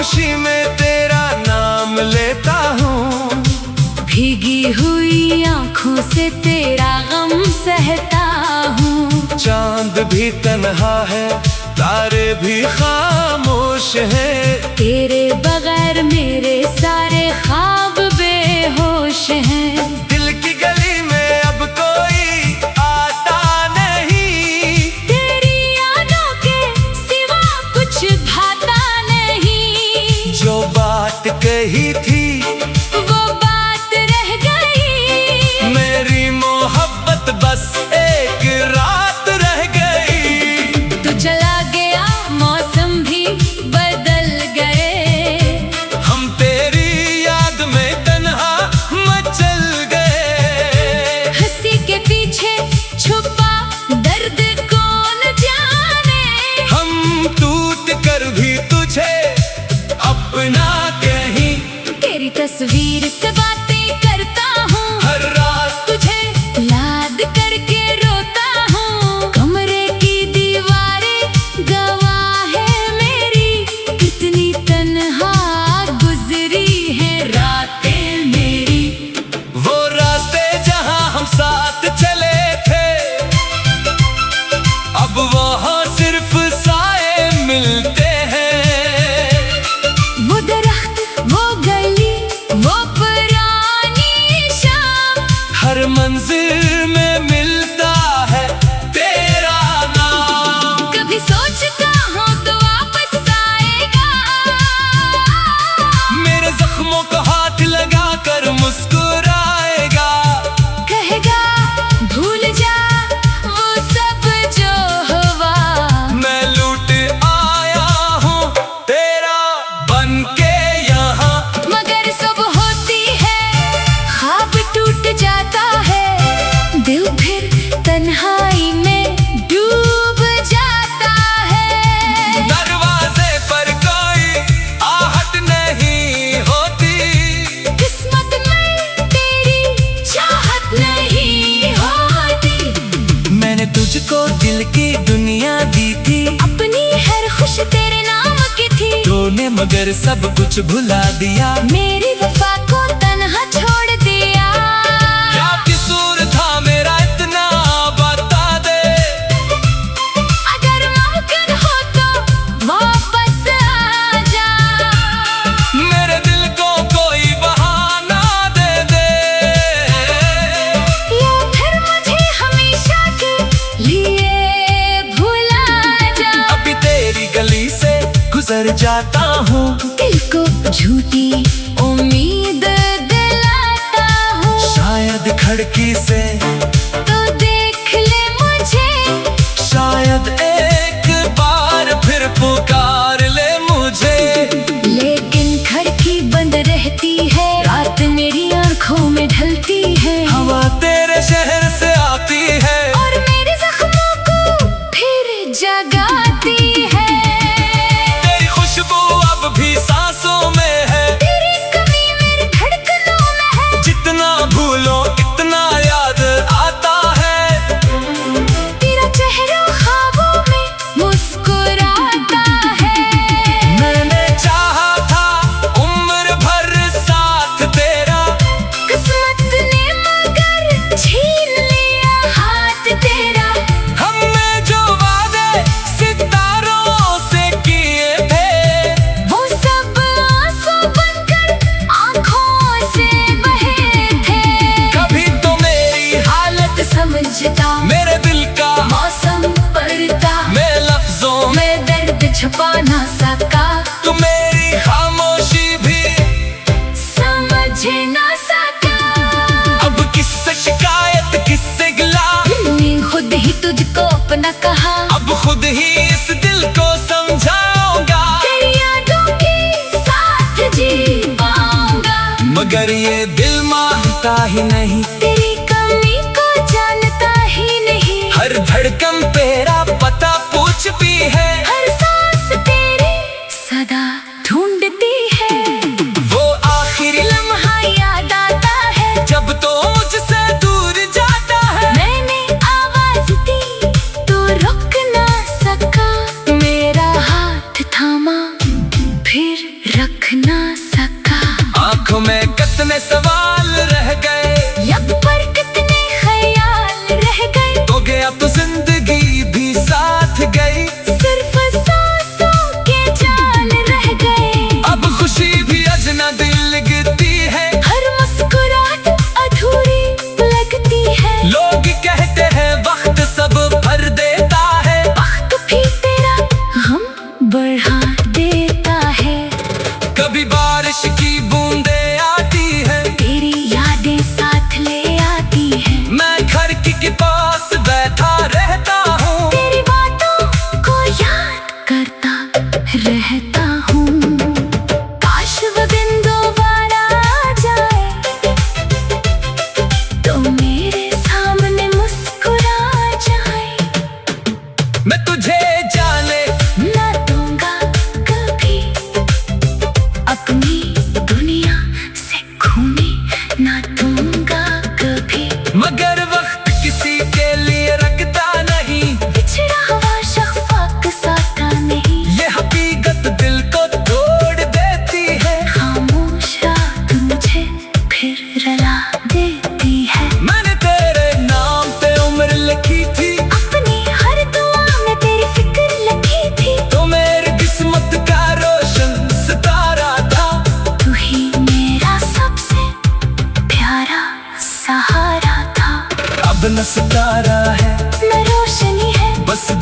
खामोशी में तेरा नाम लेता हूँ। भीगी हुई आँखों से तेरा गम सहता हूँ। चांद भी तन्हा है, तारे भी खामोश हैं। तेरे बगैर मेरे सारे ख्वाब बेहोश हैं। दिल की गली में अब कोई आता नहीं, तेरी यादों के सिवा कुछ भाता नहीं। जो बात कही थी वो बात रह गई, मेरी मोहब्बत बस एक रात रह गई। तू चला गया मौसम भी बदल गए, हम तेरी याद में तन्हा मचल गए। हंसी के पीछे छुपा दर्द कौन जाने। हम टूट कर भी तुझे अपना कहीं, तेरी तस्वीर से बातें करता हूँ। हर रात तुझे याद करके रोता हूँ। कमरे की दीवारें गवाह है मेरी, कितनी तन्हा गुजरी है रातें मेरी। वो रास्ते जहां हम साथ चले थे, अब वहां सिर्फ साए मिलते हैं। वो दरख्त, वो गली, वो पुरानी शाम, हर मंजिल में मिलता है तेरा नाम। कभी सोचता हूँ तो वापस आएगा। मेरे जख्मों को हाथ लगा कर मुस्कुराएगा। कहेगा भूल जा वो सब जो हुआ। मैं लूट आया हूँ तेरा बन के यहाँ। मगर सब होती है, ख्वाब टूट जाता है, दिल फिर तन्हाई में डूब जाता है। दरवाजे पर कोई आहट नहीं होती, किस्मत में तेरी चाहत नहीं होती। मैंने तुझको दिल की दुनिया दी थी, अपनी हर खुश तेरे नाम की थी। तूने मगर सब कुछ भुला दिया। मेरी वफा को तन्हा छोड़ दिया। क्या कसूर था मेरा इतना बता दे, अगर मुमकिन हो तो वापस आ जा। मेरे दिल को कोई बहाना दे दे। या फिर मुझे हमेशा के लिए भुला जा। अभी तेरी गली से गुजर जाता हूँ, दिल को झूठी उम्मीद दिलाता हूँ। शायद खिड़की से तो देख ले मुझे, शायद एक बार फिर पुकार ले मुझे। लेकिन खिड़की बंद रहती है, रात मेरी आंखों में ढलती है। हवा तेरे शहर से आती है, और मेरे जख्मों को फिर जगाती है। तेरी खुशबू अब भी सांसों में है। तेरी कमी मेरी धड़कनों में है। जितना भूलो इतना याद आता है। तेरा चेहरा ख्वाबों में मुस्कुराता है। मैंने चाहा था उम्र भर साथ तेरा, किस्मत ने मगर छीन लिया हाथ तेरा। हमने जो वादे सितारों से किए थे, वो सब आंसू बनकर आंखों से बहे थे। कभी तो मेरी हालत समझता, मेरे दिल का मौसम पढ़ता, मैं लफ्जों में मैं दर्द छुपा ना सका, तू मेरी खामोशी भी समझ ना सका। अब किससे शिकायत किससे गिला, मैंने खुद ही तुझको अपना कहा। अब खुद ही इस दिल को समझाऊंगा। तेरी यादों के साथ जी पाऊंगा, मगर ये दिल मानता ही नहीं, तेरी कमी को जानता ही नहीं। हर धड़कन तेरा पता पूछ भी है। हर सांस तेरी सदा ढूंढती है। वो आखिरी लम्हा याद आता है, जब तो मुझसे दूर जाता है। मैंने आवाज दी तो रुक ना सका। मेरा हाथ थामा फिर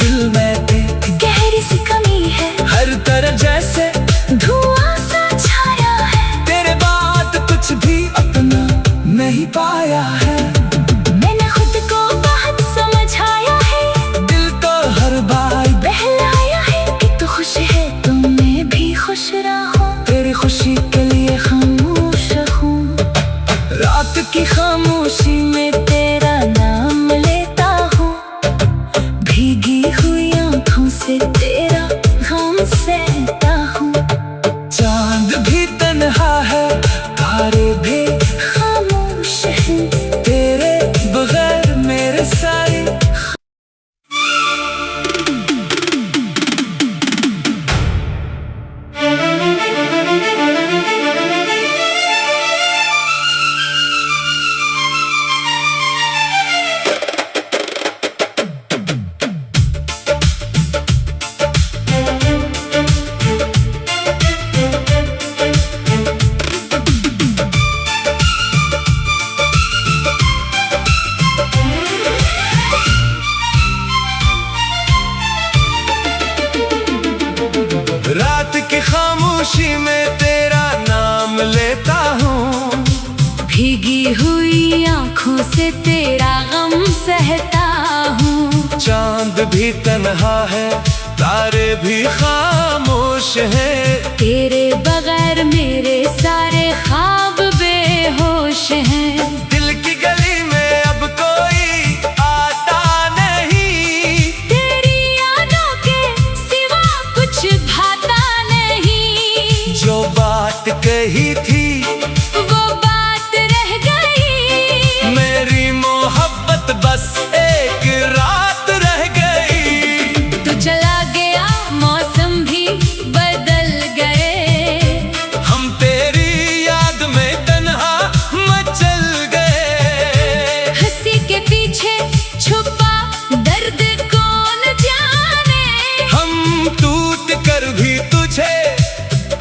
दिल में तेरी गहरी सी कमी है, हर तरह जैसे धुआं सा छाया है। तेरे बाद कुछ भी अपना नहीं पाया है। मैंने खुद को बहुत समझाया है, दिल तो हर बार बहलाया है कि तू खुश है तो मैं भी खुश रहूं। तेरी खुशी के लिए खामोश हूँ, रात की खामोशी में तेरा नाम लेता हूँ। भीगी हुई आंखों से तेरा गम सहता हूँ। चांद भी तन्हा है, तारे भी खामोश हैं, तेरे बगैर मेरे सारे। रात की खामोशी में तेरा नाम लेता हूँ। भीगी हुई आंखों से तेरा गम सहता हूँ। चांद भी तन्हा है, तारे भी खामोश हैं। तेरे बगैर मेरे सारे ख्वाब बेहोश हैं। दिल की गली में अब कोई आता नहीं, तेरी यादों के सिवा कुछ भाता नहीं। जो बात कही थी वो बात रह गई, मेरी मोहब्बत बस एक रात रह गई। तू चला गया मौसम भी बदल गए। हम तेरी याद में तन्हा मचल गए। हंसी के पीछे छुपा दर्द कौन जाने। हम टूट कर भी तुझे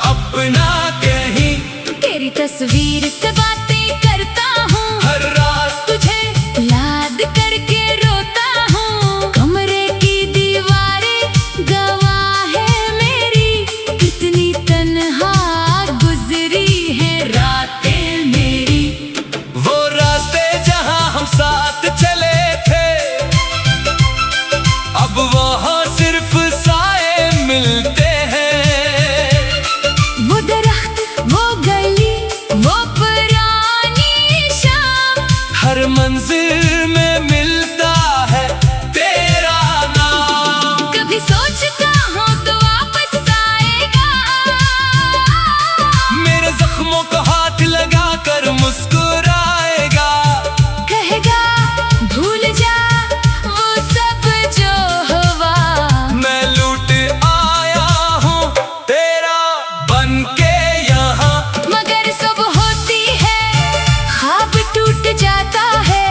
अपना कहीं, तेरी तस्वीर से बातें करता हूँ। हर रात तुझे याद करके रोता हूँ। कमरे की दीवारें गवाह है मेरी, कितनी तन्हा गुजरी है रातें मेरी। वो रास्ते जहां हम साथ चले थे, अब वहां सिर्फ साए मिलते हैं। वो दरख्त, वो गली, वो पुरानी शाम, हर मंजिल में मिलता है तेरा नाम। कभी सोचता हूँ तो वापस आएगा। मेरे जख्मों को हाथ लगा कर मुस्कुराएगा। कहेगा भूल जा वो सब जो हुआ। मैं लूट आया हूँ तेरा बन के यहाँ। मगर सब होती है, ख्वाब टूट जाता है।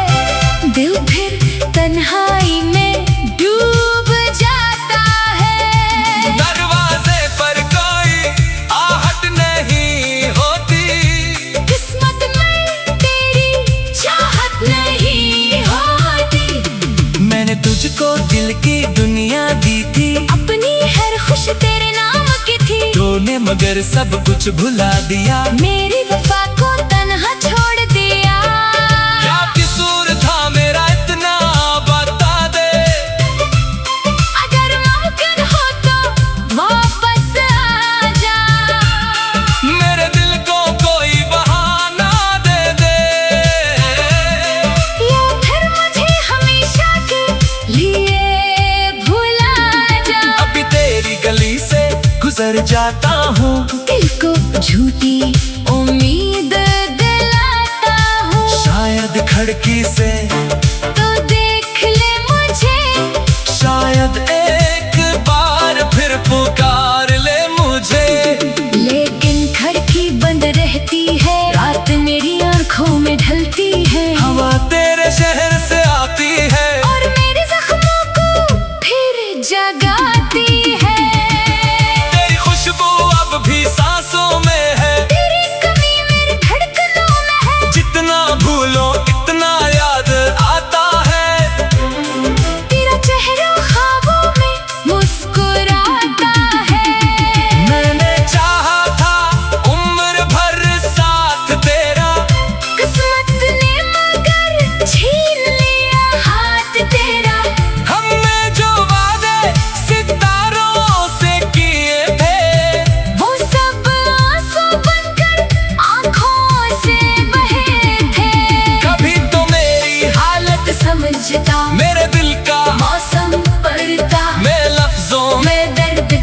दिल फिर तन्हाई में डूब जाता है। दरवाजे पर कोई आहट नहीं होती, किस्मत में तेरी चाहत नहीं होती। मैंने तुझको दिल की दुनिया दी थी, अपनी हर खुश तेरे नाम की थी। तूने मगर सब कुछ भुला दिया। मेरी वफा को तन्हा छोड़ दिया। क्या कसूर था मेरा इतना बता दे। अगर मुमकिन हो तो वापस आ जा। मेरे दिल को कोई बहाना दे दे। या फिर मुझे हमेशा के लिए भुला जा। अभी तेरी गली से गुजर जाता हूँ, दिल को झूठी उम्मीद दिलाता हूँ। शायद खिड़की से तो देख ले मुझे, शायद एक बार फिर पुकार ले मुझे। लेकिन खिड़की बंद रहती है, रात मेरी आंखों में ढलती है। हवा तेरे शहर से आती है, और मेरे जख्मों को फिर जगाती है। तेरी खुशबू अब भी सांसों में है। तेरी कमी मेरी धड़कनों में है। जितना भूलो इतना याद आता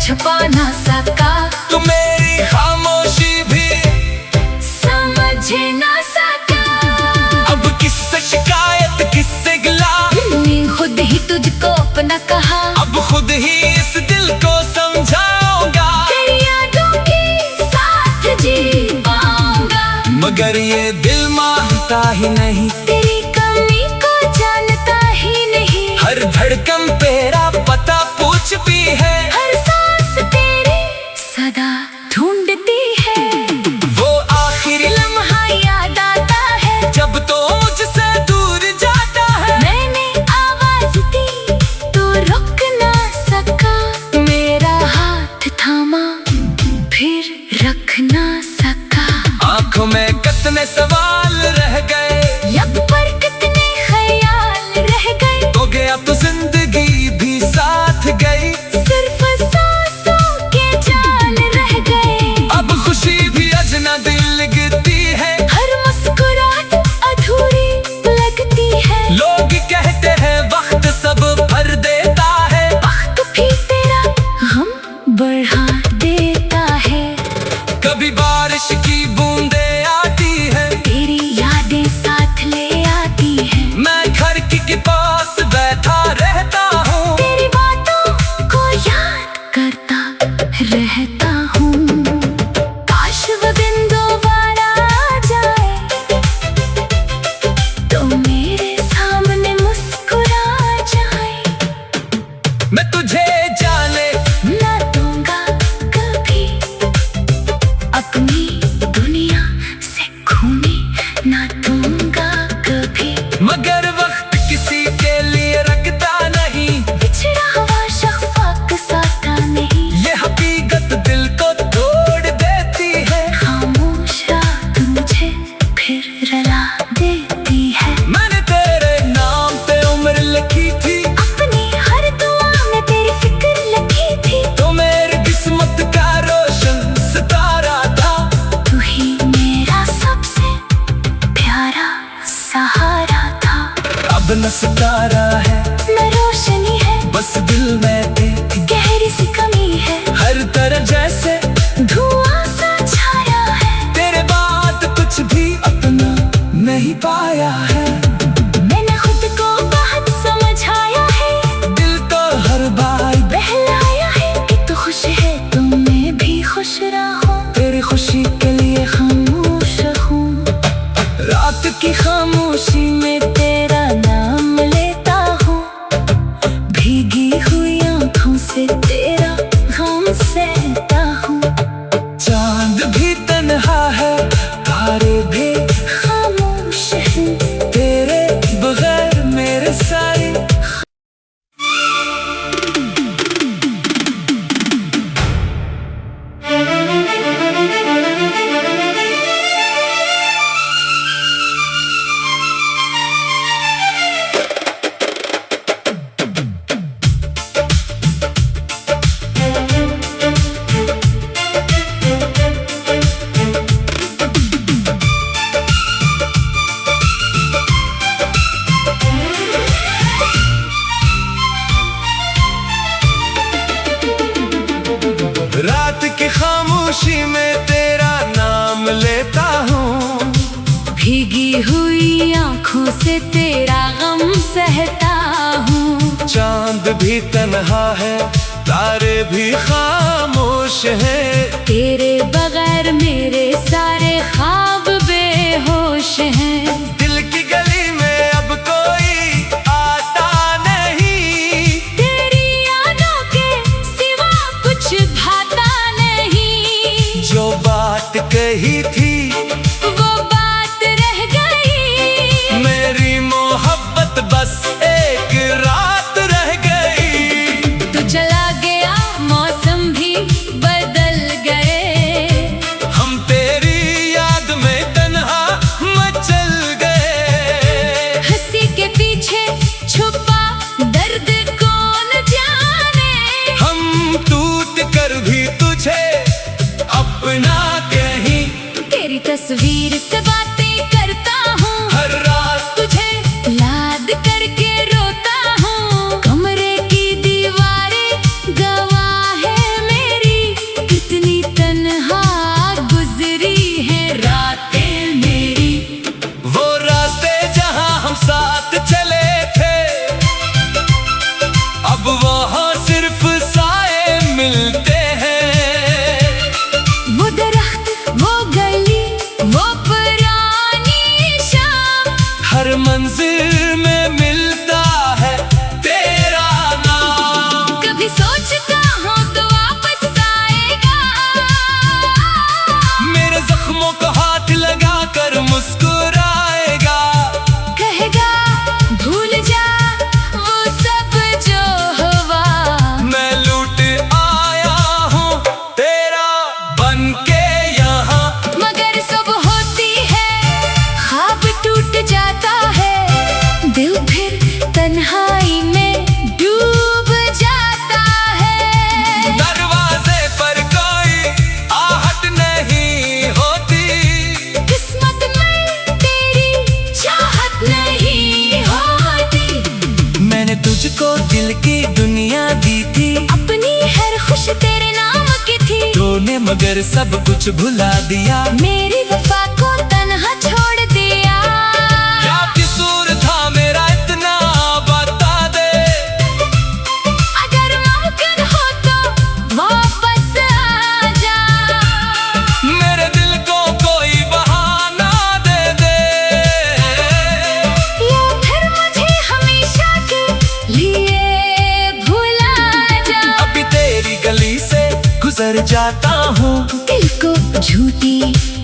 छुपा ना सका, तू मेरी खामोशी भी समझ ना सका। अब किससे शिकायत किससे गिला, मैंने खुद ही तुझको अपना कहा, अब खुद ही इस दिल को समझाऊंगा। तेरी यादों के साथ जी पाऊंगा, मगर ये दिल मानता ही नहीं, तेरी कमी को जानता ही नहीं। हर धड़कन तेरा पता पूछ भी है, हर सांस तेरी सदा ढूंढती है। वो आखिरी लम्हा याद आता है जब तो मुझसे दूर जाता है। मैंने आवाज दी तो रुक ना सका, मेरा हाथ थामा फिर रख ना सका। आंखों में कितने सवाल रह गए, लब पर कितने ख्याल रह गए, तो गया तो जिंदगी भी साथ गई। सिर्फ सांसों के जाल रह गए। अब खुशी भी अजना दिल लगती है, हर मुस्कुराहट अधूरी लगती है। लोग कहते हैं वक्त सब भर देता है, वक्त भी तेरा गम बढ़ा देता है। कभी बारिश की बूंदें आती है, तेरी यादें साथ ले आती है। मैं खिड़की के पास बैठा रहता हूँ, तेरी बातों को याद करता रहता हूँ। काश वो दिन दोबारा आ जाए, तो मेरे सामने मुस्कुरा जाए। मैं तुझे जाने ना दूंगा कभी अपनी दुनिया से खोने, ना दूंगा कभी। मगर वक्त किसी के लिए रखता नहीं, बिछड़ा हुआ शफ़क़ साता नहीं। ये हकीकत दिल को तोड़ देती है। खामोश रात मुझे फिर रुला देती है। मैंने तेरे नाम पे उम्र लिखी थी, अपनी हर दुआ में तेरी फिक्र लगी थी। तो मेरी किस्मत का रोशन सितारा था। तू ही मेरा सबसे प्यारा सहारा था। अब न सितारा है न रोशनी है, बस दिल में तेरी गहरी सी कमी है। हर तरह जैसे धुआं सा छाया है, तेरे बाद कुछ भी अपना नहीं पाया है। मैंने खुद को बहुत समझाया है, दिल तो हर बार बहलाया है कि तू खुश है तो मैं भी खुश रहूं। तेरी खुशी के लिए खामोश हूँ, रात की खामोशी में तेरा नाम लेता हूँ। भीगी हुई आंखों से तेरा गम सहता हूँ। चांद भी तन्हा है, तारे भी खामोश हूँ, तेरे बगैर मेरे सारे। रात की खामोशी में तेरा नाम लेता हूँ। भीगी हुई आंखों से तेरा गम सहता हूँ। चांद भी तन्हा है, तारे भी खामोश हैं। तेरे बगैर मेरे सारे ख्वाब बेहोश हैं। दिल की गली में अब कोई आता नहीं, तेरी यादों के सिवा कुछ भाता नहीं। जो बात कही थी वो बात रह गई, मेरी मोहब्बत बस एक रात रह गई। तू चला गया मौसम भी बदल गए। हम तेरी याद में तन्हा मचल गए। हंसी के पीछे छुपा दर्द कौन जाने। हम टूट कर भी तुझे अपना कहीं, तेरी तस्वीर से बातें करता हूँ। हर रात तुझे याद करके रोता हूँ। कमरे की दीवारें गवाह है यहाँ सिर्फ साए मिलते हैं। वो दरख्त, वो गली, वो पुरानी शाम, हर मंजिल में मिलता है तेरा नाम। कभी सोचता हूँ तो वापस आएगा, मेरे जख्मों को हाथ लगा कर मुस्कुराएगा। कहेगा भूल जा वो सब जो हुआ। मैं लूट आया हूँ तेरा बन के यहाँ। मगर सब होती है, ख्वाब टूट जाता है, दिल फिर तन्हाई में डूब जाता है। दरवाजे पर कोई आहट नहीं होती, किस्मत में तेरी चाहत नहीं होती। मैंने तुझको दिल की दुनिया दी थी, अपनी हर खुश तेरे नाम की थी, तूने मगर सब कुछ भुला दिया। मेरी वफा को तन्हा छोड़ दिया। क्या कसूर था मेरा इतना बता दे, अगर मुमकिन हो तो वापस आ जा, मेरे दिल को कोई बहाना दे दे। या फिर मुझे हमेशा के लिए भुला जा। अभी तेरी गली से गुजर जाता हूँ, दिल को झूठी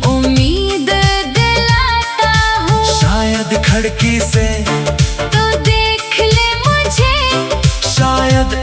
उम्मीद दिलाता हूँ, शायद खिड़की से तो देख ले मुझे। शायद